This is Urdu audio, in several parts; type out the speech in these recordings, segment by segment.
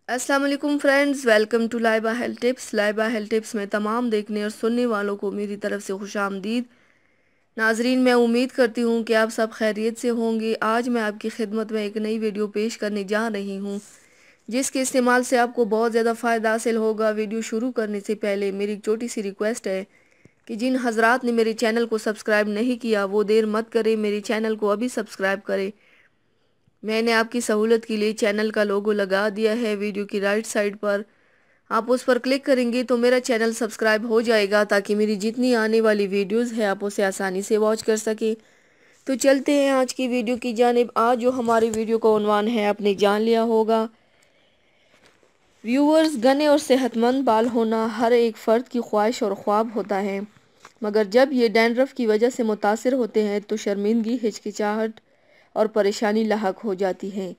السلام علیکم friends, welcome to Laiba health tips. Laiba health tips میں تمام دیکھنے اور سننے والوں کو میری طرف سے خوش آمدید۔ ناظرین، میں امید کرتی ہوں کہ آپ سب خیریت سے ہوں گے۔ آج میں آپ کی خدمت میں ایک نئی ویڈیو پیش کرنے جا رہی ہوں جس کے استعمال سے آپ کو بہت زیادہ فائدہ حاصل ہوگا۔ ویڈیو شروع کرنے سے پہلے میری ایک چھوٹی سی ریکویسٹ ہے کہ جن حضرات نے میرے چینل کو سبسکرائب نہیں کیا وہ دیر مت کرے، میرے چینل کو ابھی سبسکرائب کرے۔ میں نے آپ کی سہولت کے لیے چینل کا لوگو لگا دیا ہے ویڈیو کی رائٹ سائڈ پر۔ آپ اس پر کلک کریں گے تو میرا چینل سبسکرائب ہو جائے گا تاکہ میری جتنی آنے والی ویڈیوز ہیں آپ اسے آسانی سے واچ کر سکیں۔ تو چلتے ہیں آج کی ویڈیو کی جانب۔ آج جو ہماری ویڈیو کا عنوان ہے آپ نے جان لیا ہوگا۔ ویورز، گھنے اور صحت مند بال ہونا ہر ایک فرد کی خواہش اور خواب ہوتا ہے، مگر جب یہ ڈینڈرف کی وجہ سے متاثر ہوتے ہیں تو شرمندگی، ہچکچاہٹ اور پریشانی لاحق ہو جاتی ہے۔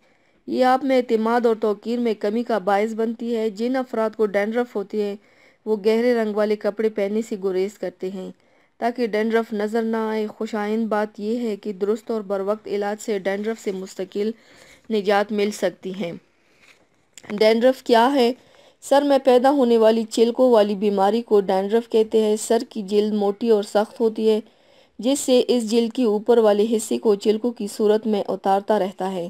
یہ آپ میں اعتماد اور توقیر میں کمی کا باعث بنتی ہے۔ جن افراد کو ڈینڈرف ہوتی ہے وہ گہرے رنگ والے کپڑے پہننے سے گریز کرتے ہیں تاکہ ڈینڈرف نظر نہ آئے۔ خوش آئند بات یہ ہے کہ درست اور بروقت علاج سے ڈینڈرف سے مستقل نجات مل سکتی ہے۔ ڈینڈرف کیا ہے؟ سر میں پیدا ہونے والی چلکوں والی بیماری کو ڈینڈرف کہتے ہیں۔ سر کی جلد موٹی اور سخت ہوتی ہے جس سے اس جلد کے اوپر والے حصے کو چلکوں کی صورت میں اتارتا رہتا ہے۔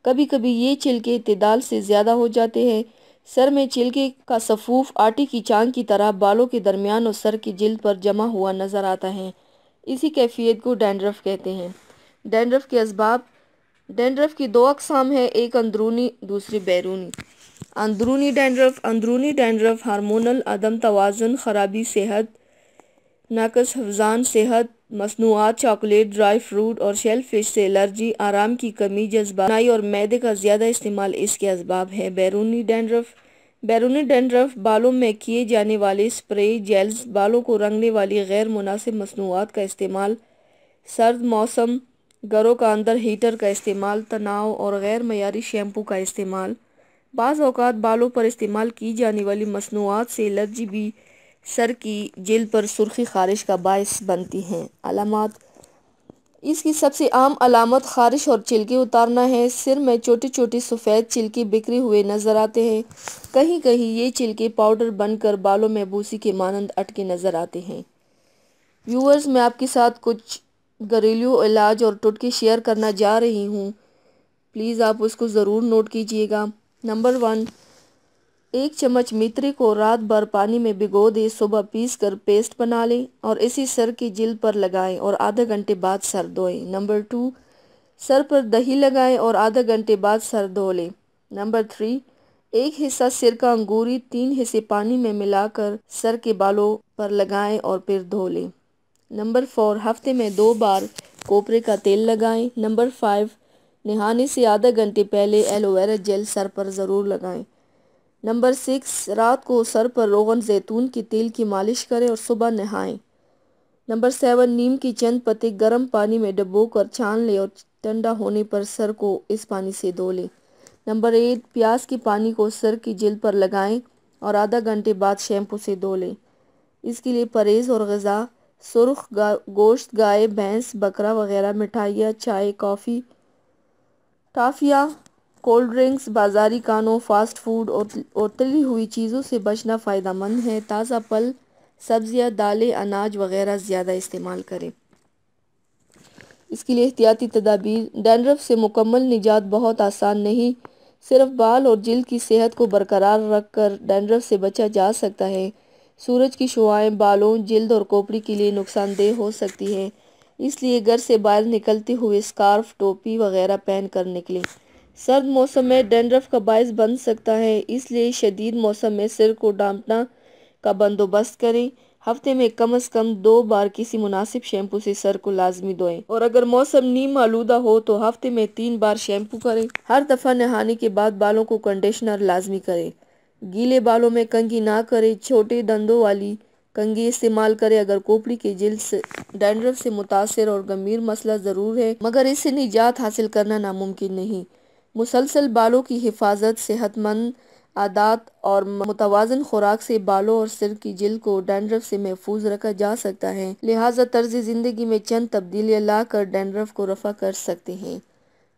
کبھی کبھی یہ چلکے اعتدال سے زیادہ ہو جاتے ہیں۔ سر میں چلکے کا صفوف آٹے کی چاک کی طرح بالوں کے درمیان اور سر کی جلد پر جمع ہوا نظر آتا ہے۔ اسی کیفیت کو ڈینڈرف کہتے ہیں۔ ڈینڈرف کے اسباب۔ ڈینڈرف کی دو اقسام ہیں، ایک اندرونی، دوسری بیرونی۔ اندرونی ڈینڈرف ہارمونل عدم توازن، خرابی صحت، نقص حفظان صحت، مصنوعات، چاکلیٹ، ڈرائی فروٹ اور شیل فش سے الرجی، آرام کی کمی، جذباتی اور معدے کا زیادہ استعمال اس کے اسباب ہیں۔ بیرونی ڈینڈرف بالوں میں کیے جانے والے اسپرے، جیلز، بالوں کو رنگنے والی غیر مناسب مصنوعات کا استعمال، سرد موسم، گھروں کا اندر ہیٹر کا استعمال، تناؤ اور غیر معیاری شیمپو کا استعمال۔ بعض اوقات بالوں پر استعمال کی جانے والی مصنوعات سے الرجی بھی سر کی جلد پر سرخی خارش کا باعث بنتی ہیں۔ علامات۔ اس کی سب سے عام علامت خارش اور چلکے اتارنا ہے۔ سر میں چھوٹے چھوٹے سفید چلکے بکھرے ہوئے نظر آتے ہیں۔ کہیں کہیں یہ چلکے پاؤڈر بن کر بالوں میں بوسی کے مانند اٹکے نظر آتے ہیں۔ ویورز، میں آپ کے ساتھ کچھ گھریلو علاج اور ٹوٹکے شیئر کرنا جا رہی ہوں، پلیز آپ اس کو ضرور نوٹ کیجیے گا۔ نمبر 1، 1 چمچ میتھری کو رات بھر پانی میں بھگو دیں، صبح پیس کر پیسٹ بنا لیں اور اسے سر کی جلد پر لگائیں اور آدھا گھنٹے بعد سر دھوئیں۔ نمبر 2، سر پر دہی لگائیں اور آدھا گھنٹے بعد سر دھو لیں۔ نمبر 3، 1 حصہ سرکہ انگوری 3 حصے پانی میں ملا کر سر کے بالوں پر لگائیں اور پھر دھو لیں۔ نمبر 4، ہفتے میں 2 بار کوپرے کا تیل لگائیں۔ نمبر 5، نہانے سے آدھا گھنٹے پہلے ایلو ویرا جیل سر پر ضرور لگائیں۔ نمبر 6، رات کو سر پر روغن زیتون کے تیل کی مالش کریں اور صبح نہائیں۔ نمبر 7، نیم کے چند پتے گرم پانی میں ڈبو کر چھان لیں اور ٹھنڈا ہونے پر سر کو اس پانی سے دھو لیں۔ نمبر 8، پیاز کے پانی کو سر کی جلد پر لگائیں اور آدھا گھنٹے بعد شیمپو سے دھو لیں۔ اس کے لیے پرہیز اور غذا: سرخ گوشت، گائے، بھینس، بکرا وغیرہ، مٹھائیاں، چائے، کافی، ٹافیاں، کولڈ ڈرنکس، بازاری کھانوں، فاسٹ فوڈ اور تلی ہوئی چیزوں سے بچنا فائدہ مند ہے۔ تازہ پھل، سبزیاں، دالیں، اناج وغیرہ زیادہ استعمال کریں۔ اس کے لیے احتیاطی تدابیر: ڈینڈرف سے مکمل نجات بہت آسان نہیں۔ صرف بال اور جلد کی صحت کو برقرار رکھ کر ڈینڈرف سے بچا جا سکتا ہے۔ سورج کی شعاعیں بالوں، جلد اور کھوپڑی کے لیے نقصان دہ ہو سکتی ہیں، اس لیے گھر سے باہر نکلتے ہوئے اسکارف، ٹوپی وغیرہ پہن کر نکلیں۔ سرد موسم میں ڈینڈرف کا باعث بن سکتا ہے، اس لیے شدید موسم میں سر کو ڈھانپنے کا بندوبست کریں۔ ہفتے میں کم از کم 2 بار کسی مناسب شیمپو سے سر کو لازمی دھوئیں، اور اگر موسم نیم آلودہ ہو تو ہفتے میں 3 بار شیمپو کریں۔ ہر دفعہ نہانے کے بعد بالوں کو کنڈیشنر لازمی کریں۔ گیلے بالوں میں کنگھی نہ کریں، چھوٹے دندوں والی کنگھی استعمال کریں۔ اگر کھوپڑی کی جلد ڈینڈرف سے متاثر اور گمبھیر مسئلہ ضرور ہے، مگر اس سے نجات حاصل کرنا ناممکن نہیں۔ مسلسل بالوں کی حفاظت، صحت مند عادات اور متوازن خوراک سے بالوں اور سر کی جلد کو ڈینڈرف سے محفوظ رکھا جا سکتا ہے، لہٰذا طرز زندگی میں چند تبدیلیاں لا کر ڈینڈرف کو رفع کر سکتے ہیں۔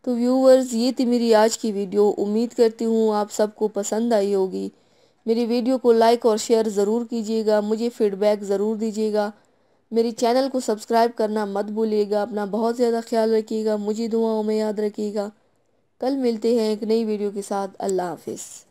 تو ویورز یہ تھی میری آج کی ویڈیو، امید کرتی ہوں آپ سب کو پسند آئی ہوگی۔ میری ویڈیو کو لائک اور شیئر ضرور کیجیے گا، مجھے فیڈ بیک ضرور دیجیے گا، میری چینل کو سبسکرائب کرنا مت بھولیے گا۔ اپنا بہت زیادہ خیال رکھیے گا، مجھے دعاؤں میں یاد رکھیے گا۔ کل ملتے ہیں ایک نئی ویڈیو کے ساتھ۔ اللہ حافظ۔